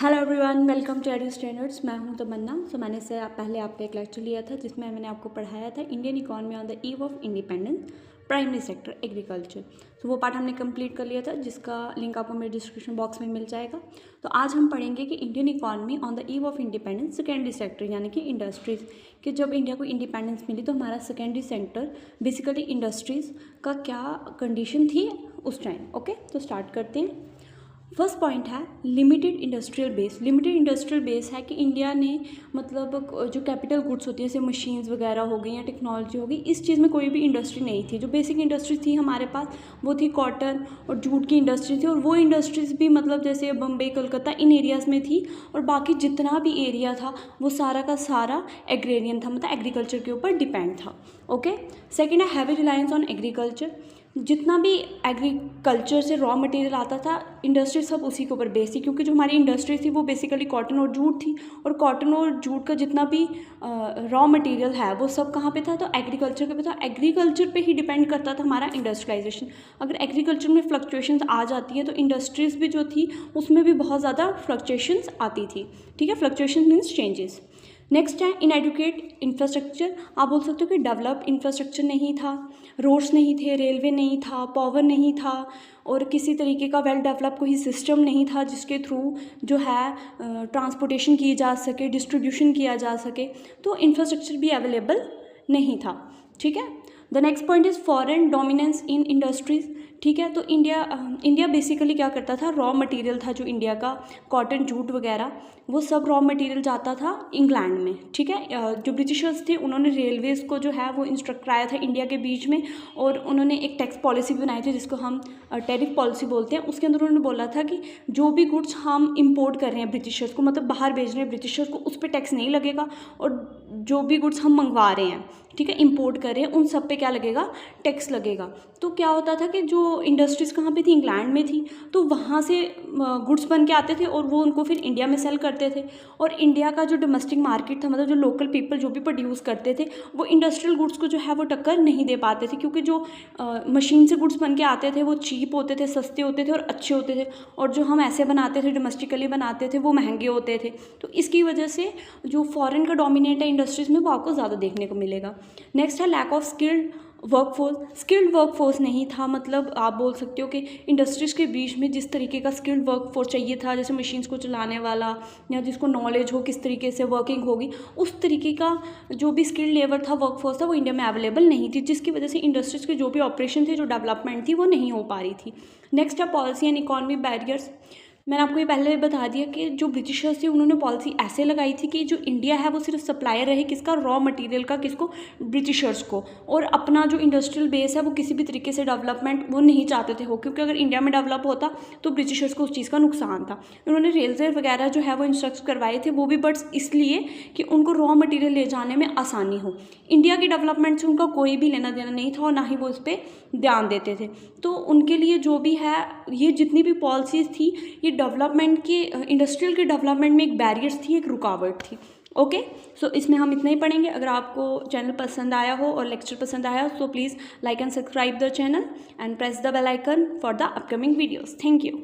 Hello everyone, welcome to Edu standards. मैं हूं तमन्ना। मैंने से पहले आपका एक लेक्चर लिया था जिसमें मैंने आपको पढ़ाया था Indian economy on the eve of independence, primary sector agriculture. वो पार्ट हमने कंप्लीट कर लिया था, जिसका लिंक आपको मेरे डिस्क्रिप्शन बॉक्स में मिल जाएगा। तो आज हम पढ़ेंगे कि Indian economy on the eve of independence, secondary sector यानी कि इंडस्ट्रीज़, कि जब इंडिया को इंडिपेंडेंस मिली तो हमारा सेकेंडरी सेक्टर बेसिकली इंडस्ट्रीज़ का क्या कंडीशन थी उस टाइम। ओके, तो स्टार्ट करते हैं। फर्स्ट पॉइंट है limited industrial base. Limited industrial base है कि इंडिया ने मतलब जो कैपिटल गुड्स होती है जैसे मशीन्स वगैरह हो गई या टेक्नोलॉजी हो गई, इस चीज़ में कोई भी इंडस्ट्री नहीं थी। जो बेसिक इंडस्ट्री थी हमारे पास वो थी कॉटन और जूट की इंडस्ट्री थी, और वो इंडस्ट्रीज़ भी मतलब जैसे बम्बई, कलकत्ता, इन एरियाज़ में थी। और बाकी जितना भी एरिया था वो सारा का सारा एग्रेरियन था, मतलब एग्रीकल्चर के ऊपर डिपेंड था। ओके, सेकेंड है हैवी रिलायंस ऑन एग्रीकल्चर। जितना भी एग्रीकल्चर से रॉ मटेरियल आता था, इंडस्ट्री सब उसी के ऊपर बेस थी, क्योंकि जो हमारी इंडस्ट्री थी वो बेसिकली कॉटन और जूट थी। और कॉटन और जूट का जितना भी रॉ मटेरियल है वो सब कहाँ पे था, तो एग्रीकल्चर के पे था। एग्रीकल्चर पे ही डिपेंड करता था हमारा इंडस्ट्रियलाइजेशन। अगर एग्रीकल्चर में फ्लक्चुएशंस आ जाती है तो इंडस्ट्रीज़ भी जो थी उसमें भी बहुत ज़्यादा फ्लक्चुएशंस आती थी। ठीक है, फ्लक्चुएशन मीन्स चेंजेस। नेक्स्ट है इनएडुकेट इंफ्रास्ट्रक्चर। आप बोल सकते हो कि डेवलप्ड इंफ्रास्ट्रक्चर नहीं था, रोड्स नहीं थे, रेलवे नहीं था, पावर नहीं था, और किसी तरीके का वेल डेवलप कोई सिस्टम नहीं था जिसके थ्रू जो है ट्रांसपोर्टेशन की जा सके, डिस्ट्रीब्यूशन किया जा सके। तो इंफ्रास्ट्रक्चर भी अवेलेबल नहीं था। ठीक है, the next point is foreign dominance in industries. ठीक है, तो इंडिया बेसिकली क्या करता था, रॉ मटेरियल था जो इंडिया का कॉटन, जूट वगैरह, वो सब रॉ मटेरियल जाता था इंग्लैंड में। ठीक है, जो ब्रिटिशर्स थे उन्होंने रेलवेज़ को जो है वो इंस्ट्रक्ट कराया था इंडिया के बीच में, और उन्होंने एक टैक्स पॉलिसी भी बनाई थी जिसको हम टैरिफ पॉलिसी बोलते हैं। उसके अंदर उन्होंने बोला था कि जो भी गुड्स हम इंपोर्ट कर रहे हैं ब्रिटिशर्स को, मतलब बाहर भेज रहे हैं ब्रिटिशर्स को, उस पर टैक्स नहीं लगेगा, और जो भी गुड्स हम मंगवा रहे हैं, ठीक है, इंपोर्ट कर रहे हैं, उन सब पे क्या लगेगा, टैक्स लगेगा। तो क्या होता था कि जो इंडस्ट्रीज़ कहाँ पे थी, इंग्लैंड में थी, तो वहाँ से गुड्स बन के आते थे और वो उनको फिर इंडिया में सेल करते थे। और इंडिया का जो डोमेस्टिक मार्केट था, मतलब जो लोकल पीपल जो भी प्रोड्यूस करते थे, वो इंडस्ट्रियल गुड्स को जो है वो टक्कर नहीं दे पाते थे, क्योंकि जो मशीन से गुड्स बन के आते थे वो चीप होते थे, सस्ते होते थे और अच्छे होते थे, और जो हम ऐसे बनाते थे, डोमेस्टिकली बनाते थे, वो महंगे होते थे। तो इसकी वजह से जो फॉरेन का डोमिनेट है इंडस्ट्रीज़ में वो आपको ज़्यादा देखने को मिलेगा। नेक्स्ट है lack of skilled workforce. Skilled workforce नहीं था, मतलब आप बोल सकते हो कि इंडस्ट्रीज़ के बीच में जिस तरीके का स्किल्ड वर्कफोर्स चाहिए था, जैसे मशीन्स को चलाने वाला या जिसको नॉलेज हो किस तरीके से वर्किंग होगी, उस तरीके का जो भी स्किल्ड लेबर था, वर्कफोर्स था, वो इंडिया में अवेलेबल नहीं थी, जिसकी वजह से इंडस्ट्रीज़ के जो भी ऑपरेशन थे, जो डेवलपमेंट थी, वो नहीं हो पा रही थी। नेक्स्ट है पॉलिसी एंड इकॉनमी बैरियर्स। मैंने आपको ये पहले बता दिया कि जो ब्रिटिशर्स थे उन्होंने पॉलिसी ऐसे लगाई थी कि जो इंडिया है वो सिर्फ सप्लायर रहे किसका, रॉ मटेरियल का, किसको, ब्रिटिशर्स को, और अपना जो इंडस्ट्रियल बेस है वो किसी भी तरीके से डेवलपमेंट वो नहीं चाहते थे हो, क्योंकि अगर इंडिया में डेवलप होता तो ब्रिटिशर्स को उस चीज़ का नुकसान था। उन्होंने रेलवे वगैरह जो है वो इंस्ट्रक्ट करवाए थे, वो भी बट इसलिए कि उनको रॉ मटेरियल ले जाने में आसानी हो। इंडिया की डेवलपमेंट से उनका कोई भी लेना देना नहीं था और ना ही वो इस पर ध्यान देते थे। तो उनके लिए जो भी है, ये जितनी भी पॉलिसीज़ थी, ये डेवलपमेंट के, इंडस्ट्रियल के डेवलपमेंट में एक बैरियर्स थी, एक रुकावट थी। ओके, सो इसमें हम इतना ही पढ़ेंगे। अगर आपको चैनल पसंद आया हो और लेक्चर पसंद आया हो तो please like and subscribe the channel and press the bell icon for the upcoming videos. Thank you.